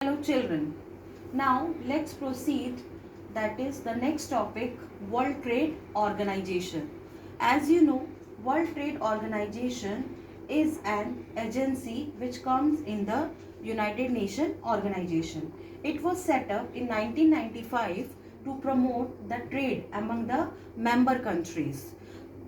Hello children. Now let's proceed, that is the next topic, World Trade Organization. As you know, World Trade Organization is an agency which comes in the United Nations organization. It was set up in 1995 to promote the trade among the member countries.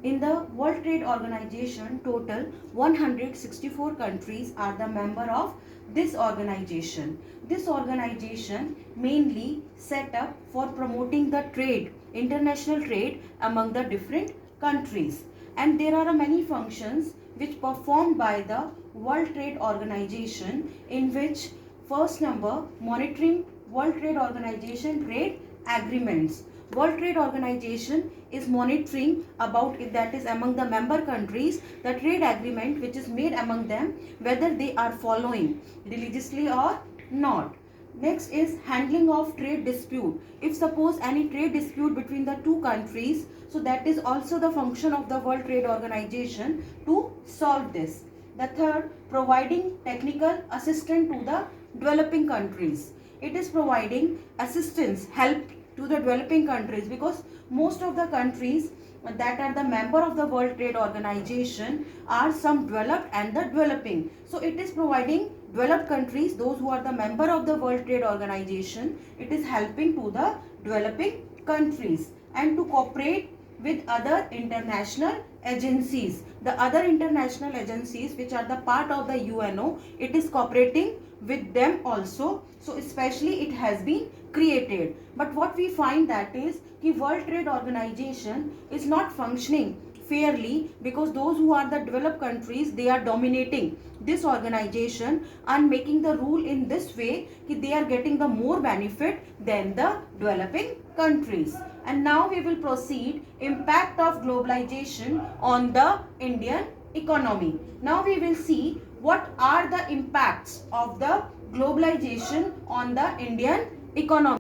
In the World Trade Organization, total 164 countries are the member of this organization. This organization mainly set up for promoting the trade, international trade among the different countries. And there are many functions which performed by the World Trade Organization, in which first number, monitoring World Trade Organization trade agreements. World Trade Organization is monitoring about, if that is among the member countries, the trade agreement which is made among them, whether they are following religiously or not. Next is handling of trade dispute. If suppose any trade dispute between the two countries, so that is also the function of the World Trade Organization to solve this. The third, providing technical assistance to the developing countries. It is providing assistance, help to the developing countries, because most of the countries that are the member of the World Trade Organization are some developed and the developing. So it is providing developed countries, those who are the member of the World Trade Organization, it is helping to the developing countries and to cooperate with other international agencies. The other international agencies which are the part of the UNO, it is cooperating with them also. So especially it has been created. But what we find that is the World Trade Organization is not functioning fairly, because those who are the developed countries, they are dominating this organization and making the rule in this way that they are getting the more benefit than the developing countries. And now we will proceed, impact of globalization on the Indian economy. Now we will see what are the impacts of the globalization on the Indian economy.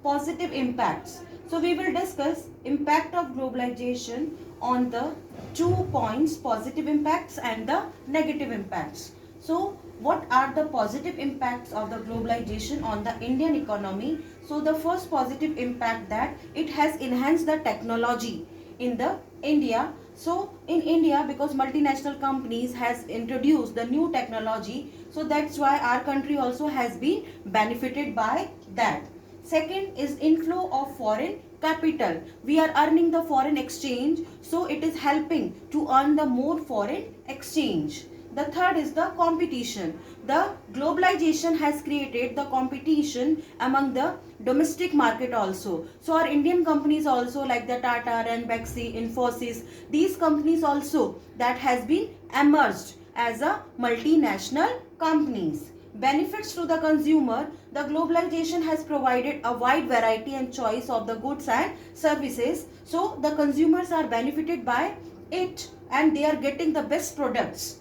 Positive impacts. So we will discuss impact of globalization on the 2 points, positive impacts and the negative impacts. So what are the positive impacts of the globalization on the Indian economy? So the first positive impact, that it has enhanced the technology in the India. So in India, because multinational companies has introduced the new technology, so that's why our country also has been benefited by that. Second is inflow of foreign capital. We are earning the foreign exchange, so it is helping to earn the more foreign exchange. The third is the competition. The globalization has created the competition among the domestic market also. So our Indian companies also, like the Tata and Bexy, Infosys, these companies also that has been emerged as a multinational companies. Benefits to the consumer. The globalization has provided a wide variety and choice of the goods and services. So the consumers are benefited by it and they are getting the best products.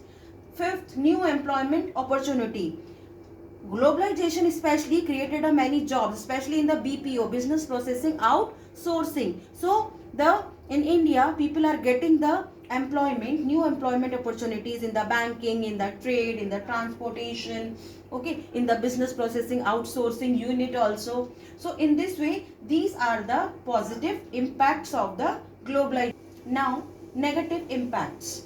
Fifth, new employment opportunity. Globalization especially created a many jobs, especially in the BPO, business processing outsourcing. So in India, people are getting the employment, new employment opportunities in the banking, in the trade, in the transportation, okay, in the business processing outsourcing unit also. So in this way, these are the positive impacts of the globalization. Now, negative impacts.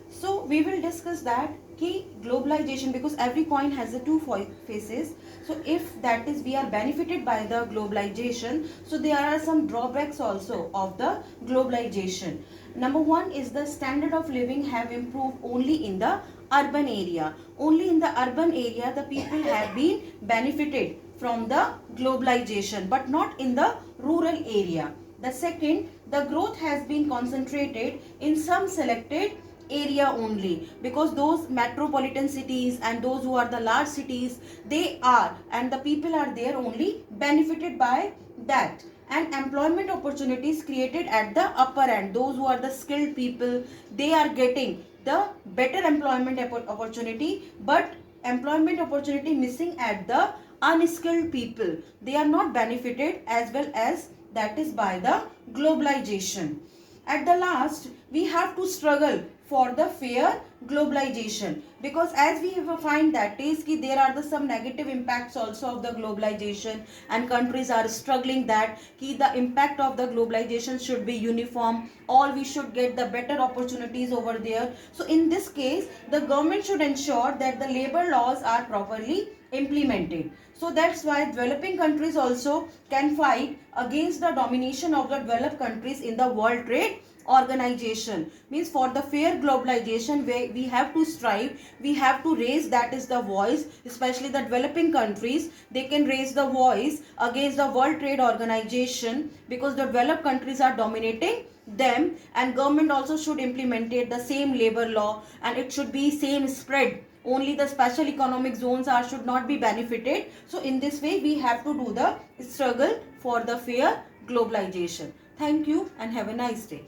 So we will discuss that key globalization, because every coin has the two faces. So if that is we are benefited by the globalization, so there are some drawbacks also of the globalization. Number one is the standard of living have improved only in the urban area. Only in the urban area the people have been benefited from the globalization, but not in the rural area. The second, the growth has been concentrated in some selected area only, because those metropolitan cities and those who are the large cities, they are, and the people are there only benefited by that. And employment opportunities created at the upper end, those who are the skilled people, they are getting the better employment opportunity, but employment opportunity missing at the unskilled people, they are not benefited as well as that is by the globalization. At the last, we have to struggle for the fair globalization, because as we have find that is ki there are some negative impacts also of the globalization, and countries are struggling that ki the impact of the globalization should be uniform, or we should get the better opportunities over there. So in this case the government should ensure that the labor laws are properly implemented. So that's why developing countries also can fight against the domination of the developed countries in the World Trade Organization. Means for the fair globalization where we have to strive, we have to raise that is the voice, especially the developing countries. They can raise the voice against the World Trade Organization because the developed countries are dominating them, and government also should implement the same labor law, and it should be same spread. Only the special economic zones are should not be benefited. So in this way we have to do the struggle for the fair globalization. Thank you and have a nice day.